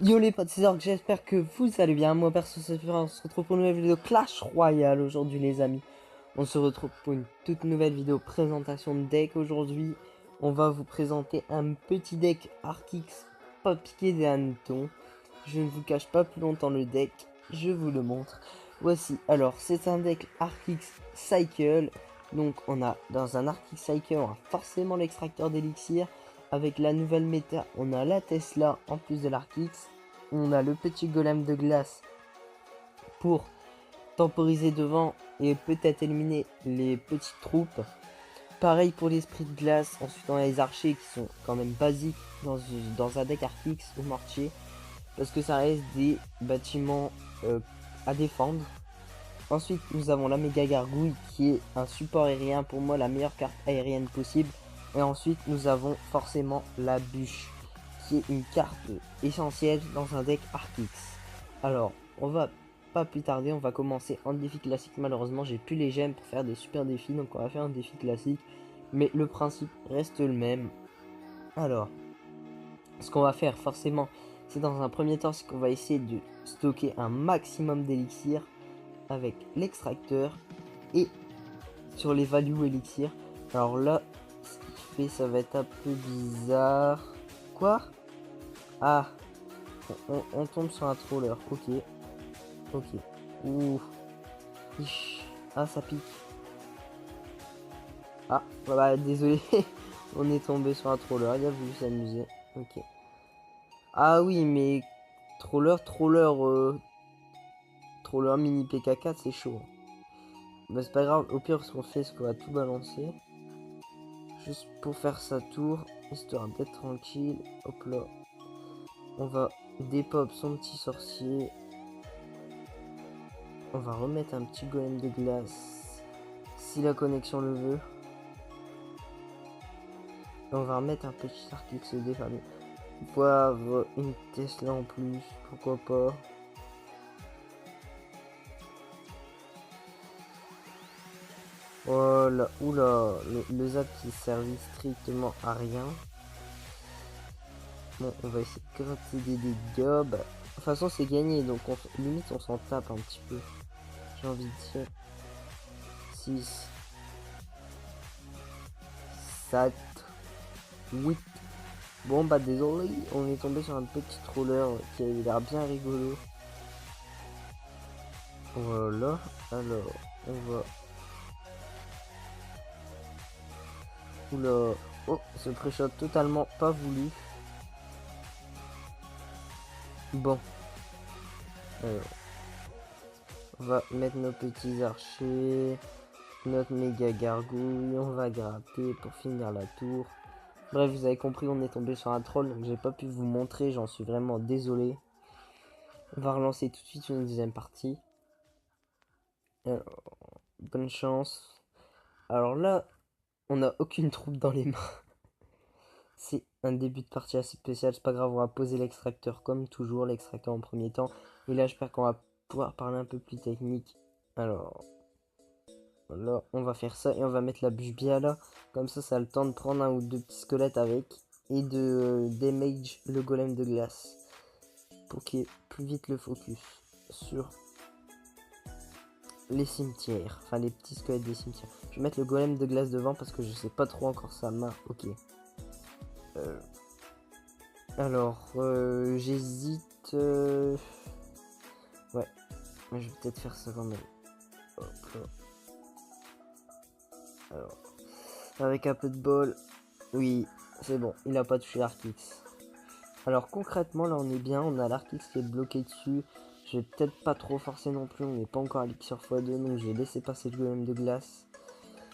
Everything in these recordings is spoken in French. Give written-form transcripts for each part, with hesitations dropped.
Yo les potes, c'est Zorg, j'espère que vous allez bien. Moi perso, c'est Florent, on se retrouve pour une nouvelle vidéo Clash Royale aujourd'hui les amis. On se retrouve pour une toute nouvelle vidéo présentation de deck. Aujourd'hui, on va vous présenter un petit deck Archix pas piqué des hannetons. Je ne vous cache pas plus longtemps le deck, je vous le montre. Voici, alors c'est un deck Archix Cycle. Donc on a dans un Archix Cycle, on a forcément l'extracteur d'élixir. Avec la nouvelle méta, on a la Tesla en plus de l'Archix. On a le petit golem de glace pour temporiser devant et peut-être éliminer les petites troupes. Pareil pour l'esprit de glace. Ensuite on a les archers qui sont quand même basiques dans un deck Archix ou mortier. Parce que ça reste des bâtiments à défendre. Ensuite nous avons la méga gargouille qui est un support aérien, pour moi la meilleure carte aérienne possible. Et ensuite nous avons forcément la bûche qui est une carte essentielle dans un deck Archix. Alors on va pas plus tarder, on va commencer en défi classique. Malheureusement j'ai plus les gemmes pour faire des super défis, donc on va faire un défi classique. Mais le principe reste le même. Alors ce qu'on va faire forcément, c'est dans un premier temps, c'est qu'on va essayer de stocker un maximum d'élixir avec l'extracteur et sur les values élixir. Alors là, ce qu'il fait, ça va être un peu bizarre. Quoi? Ah, on tombe sur un troller. Ok, ok. Ouh. Ah, ça pique. Ah, voilà, désolé. On est tombé sur un troller. Il a voulu s'amuser. Ok. Ah oui, mais troller mini PK4, c'est chaud. Bah, c'est pas grave. Au pire, ce qu'on fait, c'est qu'on va tout balancer. Juste pour faire sa tour, histoire d'être tranquille. Hop là. On va dépop son petit sorcier. On va remettre un petit golem de glace. Si la connexion le veut. Et on va remettre un petit Archix défamé. Poivre, une Tesla en plus. Pourquoi pas. Voilà. Oula. Le zap qui servit strictement à rien. Bon, on va essayer de gratter des dégâts. Bah, de toute façon, c'est gagné, donc limite, on s'en tape un petit peu. J'ai envie de dire 6, 7, 8. Bon, bah, désolé, on est tombé sur un petit troller qui a l'air bien rigolo. Voilà, alors, on va... Oula, oh, ce pré-shot totalement pas voulu. Bon, alors, on va mettre nos petits archers, notre méga gargouille, on va gratter pour finir la tour. Bref, vous avez compris, on est tombé sur un troll, donc j'ai pas pu vous montrer, j'en suis vraiment désolé. On va relancer tout de suite une deuxième partie. Alors, bonne chance. Alors là, on n'a aucune troupe dans les mains. C'est un début de partie assez spécial, c'est pas grave, on va poser l'extracteur comme toujours, l'extracteur en premier temps. Et là, j'espère qu'on va pouvoir parler un peu plus technique. Alors, là, on va faire ça et on va mettre la bûche bien là. Comme ça a le temps de prendre un ou deux petits squelettes avec. Et de damage le golem de glace. Pour qu'il y ait plus vite le focus sur les cimetières. Enfin, les petits squelettes des cimetières. Je vais mettre le golem de glace devant parce que je sais pas trop encore sa main. Ok. Alors, j'hésite. Ouais, mais je vais peut-être faire ça quand même. Hop là. Alors, avec un peu de bol. Oui, c'est bon, il n'a pas touché l'Archix. Alors concrètement, là on est bien, on a l'Archix qui est bloqué dessus. Je vais peut-être pas trop forcer non plus, on n'est pas encore à l'Elixir x2, donc je vais laisser passer le golem de glace.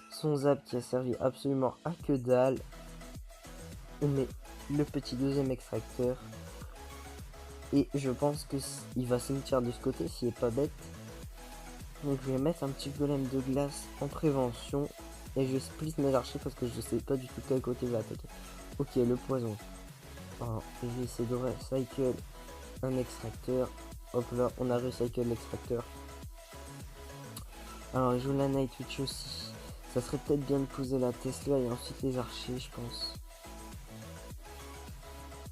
Son zap qui a servi absolument à que dalle. On met le petit deuxième extracteur. Et je pense qu'il va cimetière de ce côté s'il est pas bête. Donc je vais mettre un petit golem de glace en prévention. Et je split mes archers parce que je sais pas du tout quel côté va attaquer. Ok, le poison. Alors, je vais essayer de recycle un extracteur. Hop là, on a recycle l'extracteur. Alors, je joue la Night Witch aussi. Ça serait peut-être bien de poser la Tesla et ensuite les archers, je pense.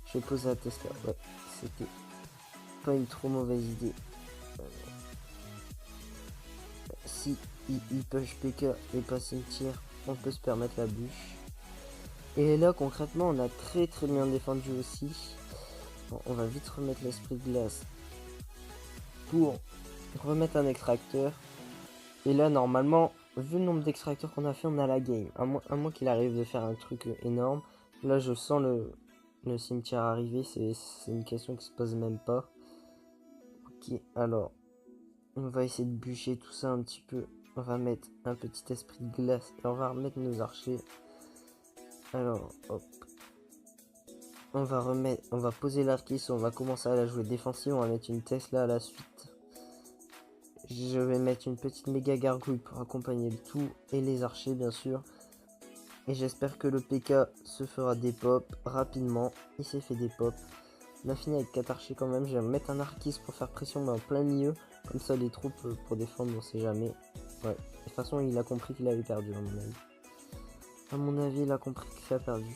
Je vais poser la Tesla, ouais, c'était pas une trop mauvaise idée. Si il push PK et pas cimetière, on peut se permettre la bûche. Et là concrètement on a très bien défendu aussi. Bon, on va vite remettre l'esprit de glace pour remettre un extracteur. Et là normalement, vu le nombre d'extracteurs qu'on a fait, on a la game. À moins qu'il arrive de faire un truc énorme. Là je sens le cimetière arriver, c'est une question qui se pose même pas. Ok, alors on va essayer de bûcher tout ça un petit peu. On va mettre un petit esprit de glace et on va remettre nos archers. Alors hop, on va poser l'arquis, on va commencer à la jouer défensive, on va mettre une Tesla à la suite. Je vais mettre une petite méga gargouille pour accompagner le tout et les archers bien sûr. Et j'espère que le PK se fera des pop rapidement. Il s'est fait des pop. On a fini avec 4 archers quand même. Je vais mettre un arquis pour faire pression mais en plein milieu. Comme ça les troupes pour défendre on sait jamais. Ouais. De toute façon il a compris qu'il avait perdu à mon avis. À mon avis il a compris qu'il a perdu.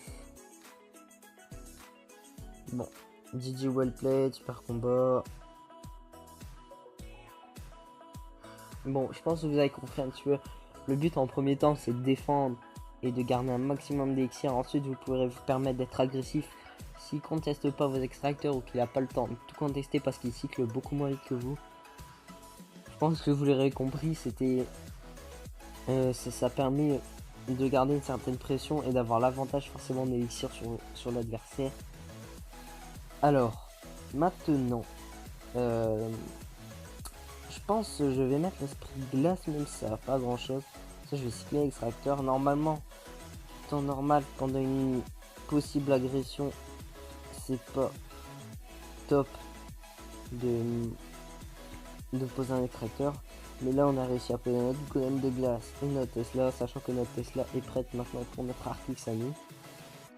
Bon. DJ well played, super combat. Bon, je pense que vous avez compris un petit peu. Le but en premier temps, c'est de défendre et de garder un maximum d'élixir. Ensuite, vous pourrez vous permettre d'être agressif. S'il conteste pas vos extracteurs ou qu'il n'a pas le temps de tout contester parce qu'il cycle beaucoup moins vite que vous. Je pense que vous l'aurez compris, c'était ça permet de garder une certaine pression et d'avoir l'avantage forcément d'élixir sur l'adversaire. Alors, maintenant, je pense que je vais mettre l'esprit de glace, même si ça va pas grand chose. Ça, je vais cycler l'extracteur. Normalement, temps normal, pendant une possible agression, c'est pas top de poser un extracteur. Mais là, on a réussi à poser notre golem de glace et notre Tesla, sachant que notre Tesla est prête maintenant pour notre Arcix à nous.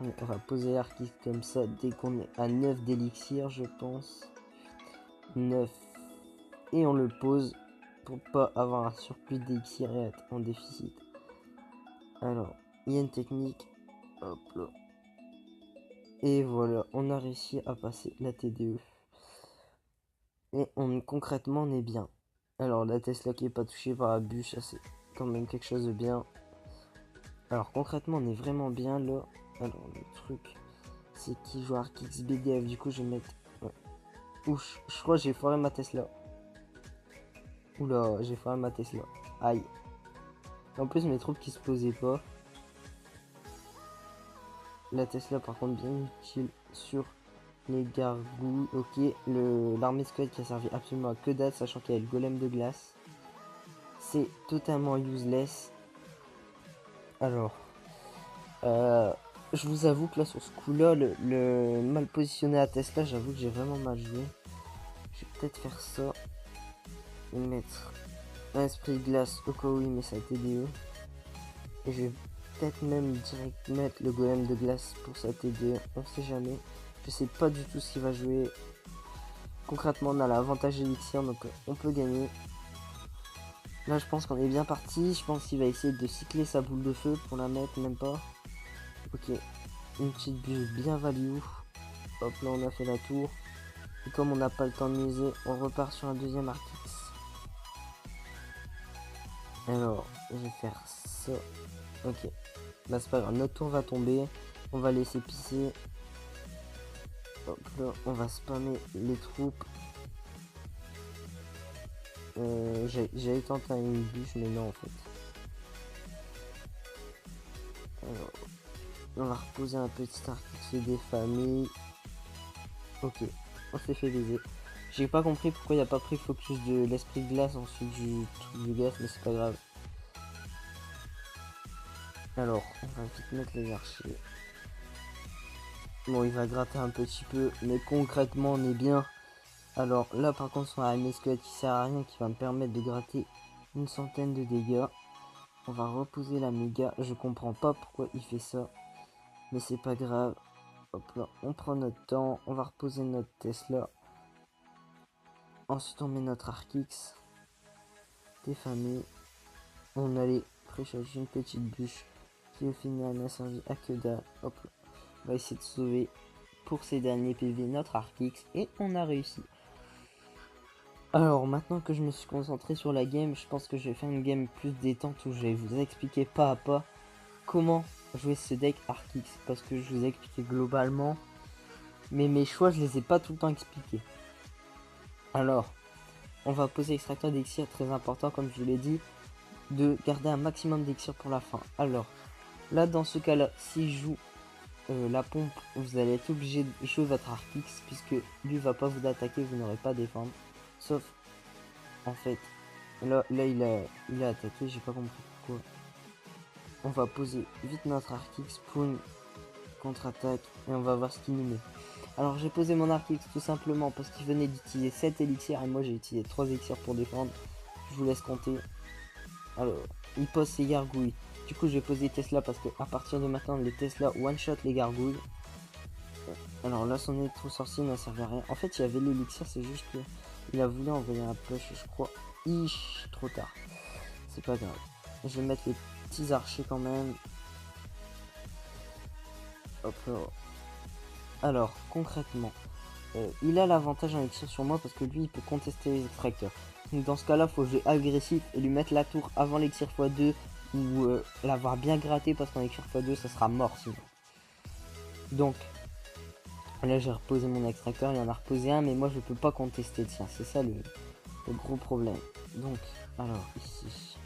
On va poser l'Arcix comme ça dès qu'on est à 9 d'élixir, je pense. 9. Et on le pose pour pas avoir un surplus d'élixir et être en déficit. Alors, il y a une technique. Hop là. Et voilà, on a réussi à passer la TDE. Et concrètement, on est bien. Alors, la Tesla qui est pas touchée par la bûche, ça c'est quand même quelque chose de bien. Alors, concrètement, on est vraiment bien là. Alors, le truc, c'est qui joue Arcix BDF. Du coup, je vais mettre. Ouais. Ouch, je crois que j'ai foiré ma Tesla. Oula, j'ai foiré ma Tesla. Aïe. En plus, mes troupes qui se posaient pas. La Tesla, par contre, bien utile sur les gargouilles. Ok, l'armée squelette qui a servi absolument à que dalle, sachant qu'il y a le golem de glace. C'est totalement useless. Alors, je vous avoue que là, sur ce coup-là, le mal positionné à Tesla, j'avoue que j'ai vraiment mal joué. Je vais peut-être faire ça. Et mettre un esprit de glace au cas où il met sa TDE. Et je vais peut-être même direct mettre le golem de glace pour sa TDE. On sait jamais. Je sais pas du tout ce qu'il va jouer. Concrètement, on a l'avantage élixir, donc on peut gagner. Là, je pense qu'on est bien parti. Je pense qu'il va essayer de cycler sa boule de feu pour la mettre, même pas. Ok, une petite bûche bien value. Hop, là, on a fait la tour. Et comme on n'a pas le temps de miser, on repart sur un deuxième Arcix. Alors, je vais faire ça. Ok, là, c'est pas grave. Notre tour va tomber. On va laisser pisser. Hop, là, on va spammer les troupes. J'avais tenté une bûche, mais non, en fait. Alors, on va reposer un petit Arcix des familles. Ok, on s'est fait baiser. J'ai pas compris pourquoi il n'y a pas pris focus de l'esprit de glace ensuite du truc du gaz, mais c'est pas grave. Alors, on va vite mettre les archers. Bon, il va gratter un petit peu, mais concrètement, on est bien. Alors là, par contre, on a un squelette qui sert à rien, qui va me permettre de gratter une centaine de dégâts. On va reposer la méga. Je comprends pas pourquoi il fait ça, mais c'est pas grave. Hop là, on prend notre temps. On va reposer notre Tesla. Ensuite, on met notre Arcix. Des familles. On allait précharger une petite bûche qui au final n'a servi à que dalle. Hop là. On va essayer de sauver pour ces derniers PV notre Arcix et on a réussi. Alors maintenant que je me suis concentré sur la game, je pense que je vais faire une game plus détente où je vais vous expliquer pas à pas comment jouer ce deck Archix, parce que je vous ai expliqué globalement, mais mes choix je les ai pas tout le temps expliqués. Alors, on va poser extracteur d'élixir, très important comme je vous l'ai dit, de garder un maximum d'élixir pour la fin. Alors, là dans ce cas là, si je joue la pompe, vous allez être obligé de jouer votre Archix, puisque lui va pas vous attaquer, vous n'aurez pas à défendre. Sauf, en fait, là il a attaqué, j'ai pas compris pourquoi. On va poser vite notre Archix pour une contre-attaque et on va voir ce qu'il nous met. Alors j'ai posé mon Archix tout simplement parce qu'il venait d'utiliser 7 élixirs et moi j'ai utilisé 3 élixirs pour défendre. Je vous laisse compter. Alors, il pose ses gargouilles. Du coup, j'ai posé Tesla parce que à partir de maintenant, les Tesla one-shot les gargouilles. Alors là, son électro-sorcier n'a servi à rien. En fait, il y avait l'élixir, c'est juste que il a voulu envoyer un push, je crois. Trop tard. C'est pas grave. Je vais mettre les petits archers quand même. Hop là. Alors, concrètement, il a l'avantage en élixir sur moi parce que lui, il peut contester les extracteurs. Donc dans ce cas-là, faut jouer agressif et lui mettre la tour avant l'élixir x2 ou l'avoir bien gratté parce qu'en élixir x2, ça sera mort sinon. Donc, là, j'ai reposé mon extracteur, il en a reposé un, mais moi, je peux pas contester le sien. C'est ça le gros problème. Donc, alors, ici,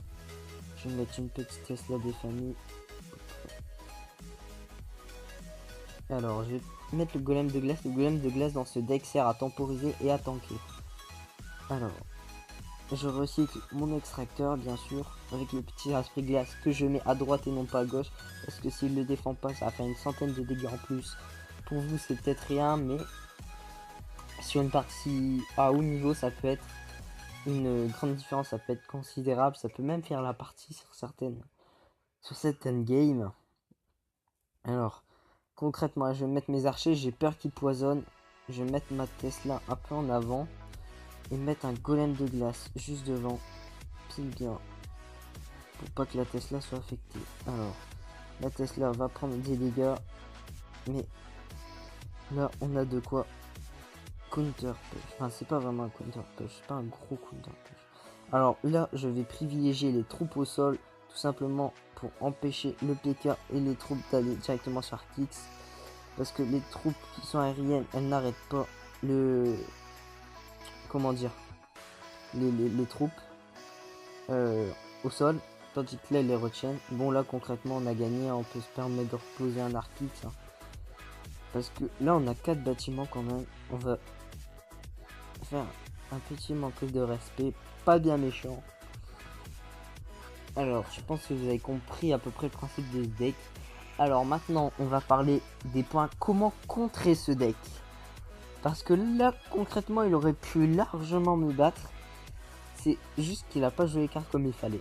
je vais mettre une petite Tesla des familles. Alors, je vais mettre le golem de glace. Le golem de glace dans ce deck sert à temporiser et à tanker. Alors, je recycle mon extracteur, bien sûr, avec le petit esprit glace que je mets à droite et non pas à gauche. Parce que s'il le défend pas, ça va faire une centaine de dégâts en plus. Pour vous, c'est peut-être rien, mais sur une partie à haut niveau, ça peut être une grande différence, ça peut être considérable. Ça peut même faire la partie sur certaines games. Alors, concrètement, je vais mettre mes archers, j'ai peur qu'ils poisonnent. Je vais mettre ma Tesla un peu en avant et mettre un golem de glace juste devant, pile bien, pour pas que la Tesla soit affectée. Alors, la Tesla va prendre des dégâts, mais là, on a de quoi counter push. Enfin, c'est pas vraiment un counter push, c'est pas un gros counter push. Alors là, je vais privilégier les troupes au sol, tout simplement pour empêcher le PK et les troupes d'aller directement sur Archix. Parce que les troupes qui sont aériennes, elles n'arrêtent pas le... Comment dire, les troupes au sol, tandis que là, elles les retiennent. Bon, là, concrètement, on a gagné, on peut se permettre de reposer un Archix. Hein. Parce que là, on a 4 bâtiments quand même. On va faire un petit manque de respect, pas bien méchant. Alors, je pense que vous avez compris à peu près le principe de ce deck. Alors maintenant, on va parler des points comment contrer ce deck. Parce que là, concrètement, il aurait pu largement me battre. C'est juste qu'il n'a pas joué les cartes comme il fallait.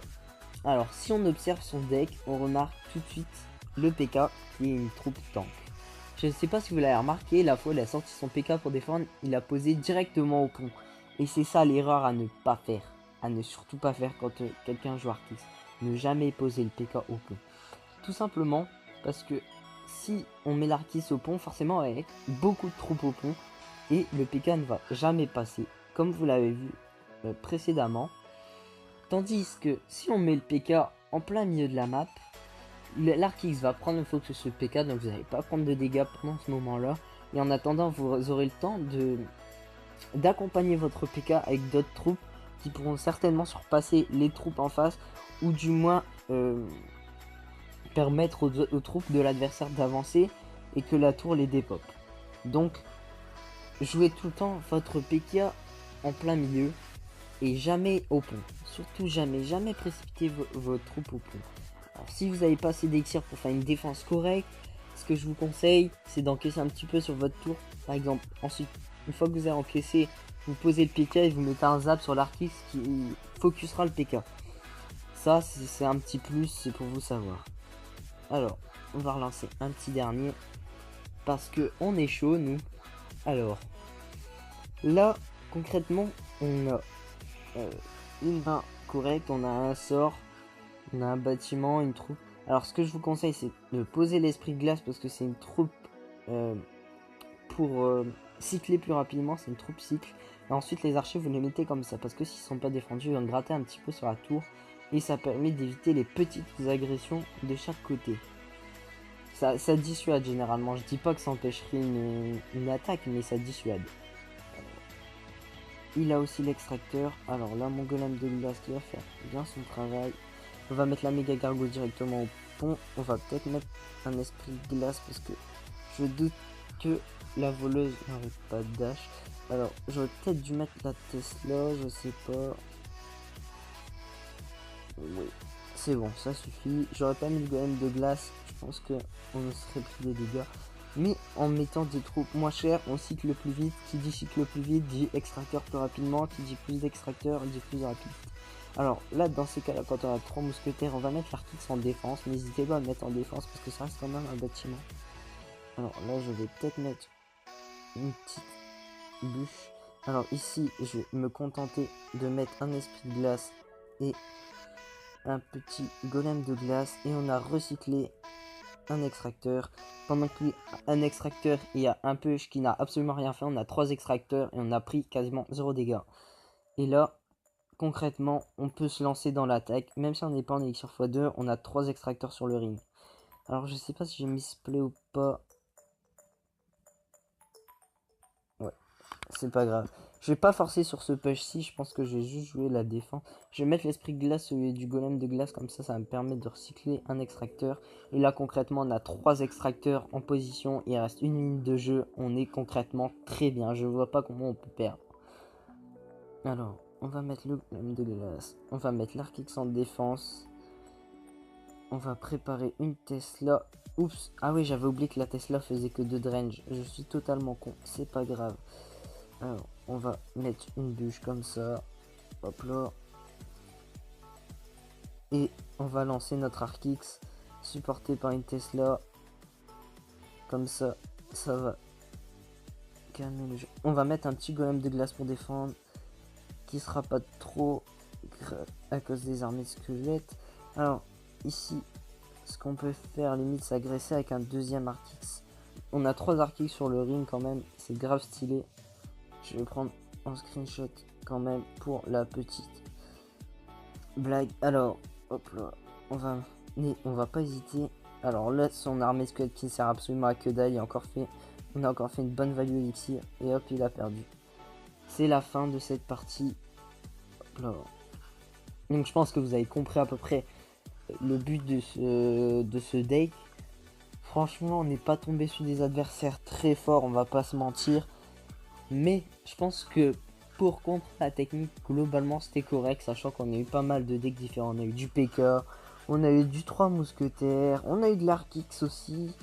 Alors, si on observe son deck, on remarque tout de suite le PK qui est une troupe tank. Je ne sais pas si vous l'avez remarqué, la fois il a sorti son PK pour défendre, il a posé directement au pont. Et c'est ça l'erreur à ne pas faire. À ne surtout pas faire quand quelqu'un joue Archix. Ne jamais poser le PK au pont. Tout simplement parce que si on met l'Archix au pont, forcément avec beaucoup de troupes au pont, et le PK ne va jamais passer, comme vous l'avez vu précédemment. Tandis que si on met le PK en plein milieu de la map, l'Archix va prendre le focus sur le PK, donc vous n'allez pas prendre de dégâts pendant ce moment-là. Et en attendant, vous aurez le temps d'accompagner votre PK avec d'autres troupes qui pourront certainement surpasser les troupes en face, ou du moins permettre aux troupes de l'adversaire d'avancer et que la tour les dépop. Donc, jouez tout le temps votre PK en plein milieu et jamais au pont. Surtout jamais précipiter vos troupes au pont. Alors, si vous n'avez pas assez d'élixir pour faire une défense correcte, ce que je vous conseille, c'est d'encaisser un petit peu sur votre tour. Par exemple, ensuite, une fois que vous avez encaissé, vous posez le PK et vous mettez un zap sur l'Archix qui focusera le PK. Ça, c'est un petit plus, c'est pour vous savoir. Alors, on va relancer un petit dernier. Parce que on est chaud, nous. Alors, là, concrètement, on a une main correcte, on a un sort, on a un bâtiment, une troupe. Alors, ce que je vous conseille, c'est de poser l'esprit glace parce que c'est une troupe pour cycler plus rapidement, c'est une troupe cycle. Et ensuite les archers vous les mettez comme ça, parce que s'ils sont pas défendus, ils vont gratter un petit peu sur la tour. Et ça permet d'éviter les petites agressions de chaque côté. Ça dissuade généralement, je dis pas que ça empêcherait une attaque, mais ça dissuade. Il a aussi l'extracteur, alors là mon golem de glace qui va faire bien son travail. On va mettre la méga gargouille directement au pont, on va peut-être mettre un esprit de glace parce que je doute que la voleuse n'arrête pas de dash. Alors j'aurais peut-être dû mettre la Tesla, je sais pas. Oui, c'est bon, ça suffit. J'aurais pas mis le golem de glace, je pense que on serait pris des dégâts. Mais en mettant des troupes moins chères, on cycle plus vite. Qui dit cycle plus vite dit extracteur plus rapidement. Qui dit plus d'extracteurs dit plus rapide. Alors là, dans ces cas-là, quand on a 3 mousquetaires, on va mettre l'artix en défense. N'hésitez pas à le mettre en défense parce que ça reste quand même un bâtiment. Alors là, je vais peut-être mettre une petite bûche. Alors ici, je vais me contenter de mettre un esprit de glace et un petit golem de glace. Et on a recyclé un extracteur. Pendant qu'un extracteur, il y a un push qui n'a absolument rien fait. On a 3 extracteurs et on a pris quasiment 0 dégâts. Et là, concrètement, on peut se lancer dans l'attaque. Même si on n'est pas en élixir x2, on a 3 extracteurs sur le ring. Alors je sais pas si j'ai misplay ou pas. Ouais, c'est pas grave. Je vais pas forcer sur ce push-ci, je pense que je vais juste jouer la défense. Je vais mettre l'esprit de glace et du golem de glace, comme ça me permet de recycler un extracteur. Et là concrètement on a 3 extracteurs en position, il reste une minute de jeu, on est concrètement très bien, je vois pas comment on peut perdre. Alors, on va mettre le golem de glace, on va mettre l'Archix en défense. On va préparer une Tesla. Oups, ah oui, j'avais oublié que la Tesla faisait que 2 de range. Je suis totalement con, c'est pas grave. Alors, on va mettre une bûche comme ça. Hop là. Et on va lancer notre Archix, supporté par une Tesla. Comme ça, ça va calmer le jeu. On va mettre un petit golem de glace pour défendre, qui sera pas trop à cause des armées de squelettes. Alors, ici, ce qu'on peut faire, limite, c'est agresser avec un deuxième Archix. On a 3 Archix sur le ring quand même, c'est grave stylé. Je vais prendre un screenshot quand même pour la petite blague. Alors, hop là, on va pas hésiter. Alors là, son armée squelette qui ne sert absolument à que dalle, on a encore fait une bonne value élixir et hop, il a perdu. C'est la fin de cette partie. Hop là. Donc je pense que vous avez compris à peu près le but de ce deck. Franchement, on n'est pas tombé sur des adversaires très forts, on va pas se mentir. Mais je pense que pour contre la technique, globalement c'était correct, sachant qu'on a eu pas mal de decks différents. On a eu du PK, on a eu du 3 mousquetaires, on a eu de l'Archix aussi.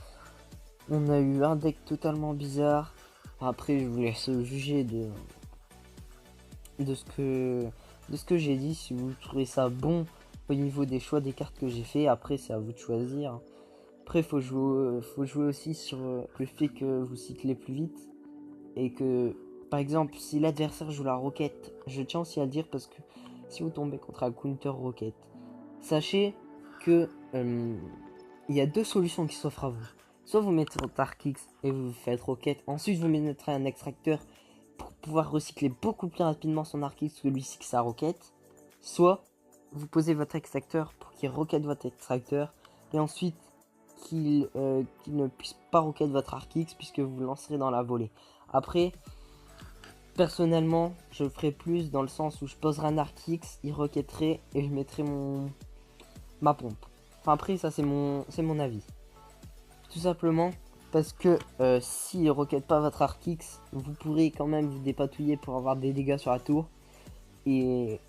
On a eu un deck totalement bizarre. Après, je vous laisse juger de ce que j'ai dit. Si vous trouvez ça bon au niveau des choix des cartes que j'ai fait, après c'est à vous de choisir. Après, faut jouer aussi sur le fait que vous cyclez plus vite. Et que, par exemple, si l'adversaire joue la roquette, je tiens aussi à le dire parce que si vous tombez contre un counter roquette, sachez que il y a 2 solutions qui s'offrent à vous. Soit vous mettez votre Archix et vous faites roquette, ensuite vous mettrez un extracteur pour pouvoir recycler beaucoup plus rapidement son Archix que lui-ci que sa roquette. Soit vous posez votre extracteur pour qu'il roquette votre extracteur et ensuite qu'il ne puisse pas roquette votre Archix puisque vous lancerez dans la volée. Après, personnellement, je le ferai plus dans le sens où je poserai un Archix, il roquetterait et je mettrai ma pompe. Enfin après, ça c'est mon avis. Tout simplement parce que s'il roquette pas votre Archix, vous pourrez quand même vous dépatouiller pour avoir des dégâts sur la tour. Et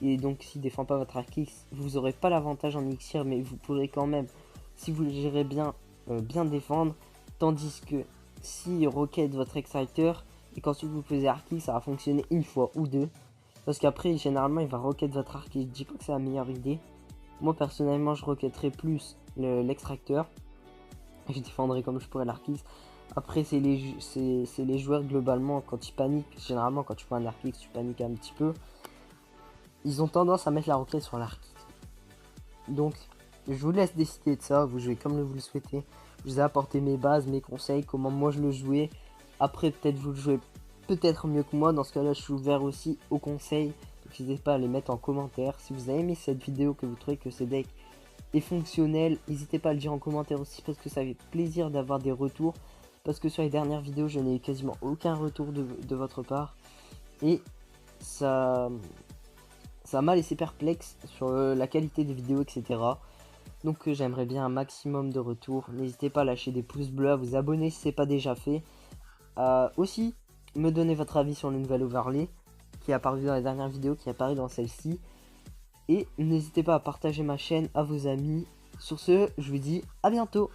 donc s'il défend pas votre Archix, vous aurez pas l'avantage en élixir, mais vous pourrez quand même, si vous le gérez bien, bien défendre. Tandis que si roquette votre extracteur et qu'ensuite vous posez Archix, ça va fonctionner une fois ou deux. Parce qu'après, généralement, il va roquette votre Archix. Je dis pas que c'est la meilleure idée. Moi, personnellement, je roquetterai plus l'extracteur. Je défendrai comme je pourrais l'Archix. Après, c'est les joueurs globalement, quand ils paniquent, généralement, quand tu prends un Archix, tu paniques un petit peu. Ils ont tendance à mettre la roquette sur l'Archix. Donc, je vous laisse décider de ça. Vous jouez comme vous le souhaitez. Je vous ai apporté mes bases, mes conseils, comment moi je le jouais. Après, peut-être vous le jouez peut-être mieux que moi. Dans ce cas-là, je suis ouvert aussi aux conseils. Donc n'hésitez pas à les mettre en commentaire. Si vous avez aimé cette vidéo, que vous trouvez que ce deck est fonctionnel, n'hésitez pas à le dire en commentaire aussi, parce que ça fait plaisir d'avoir des retours. Parce que sur les dernières vidéos, je n'ai eu quasiment aucun retour de votre part. Et ça m'a laissé perplexe sur la qualité des vidéos, etc. Donc j'aimerais bien un maximum de retours. N'hésitez pas à lâcher des pouces bleus, à vous abonner si ce n'est pas déjà fait. Aussi, me donner votre avis sur le nouvel overlay qui est apparu dans la dernière vidéo, qui apparaît dans celle-ci. Et n'hésitez pas à partager ma chaîne à vos amis. Sur ce, je vous dis à bientôt.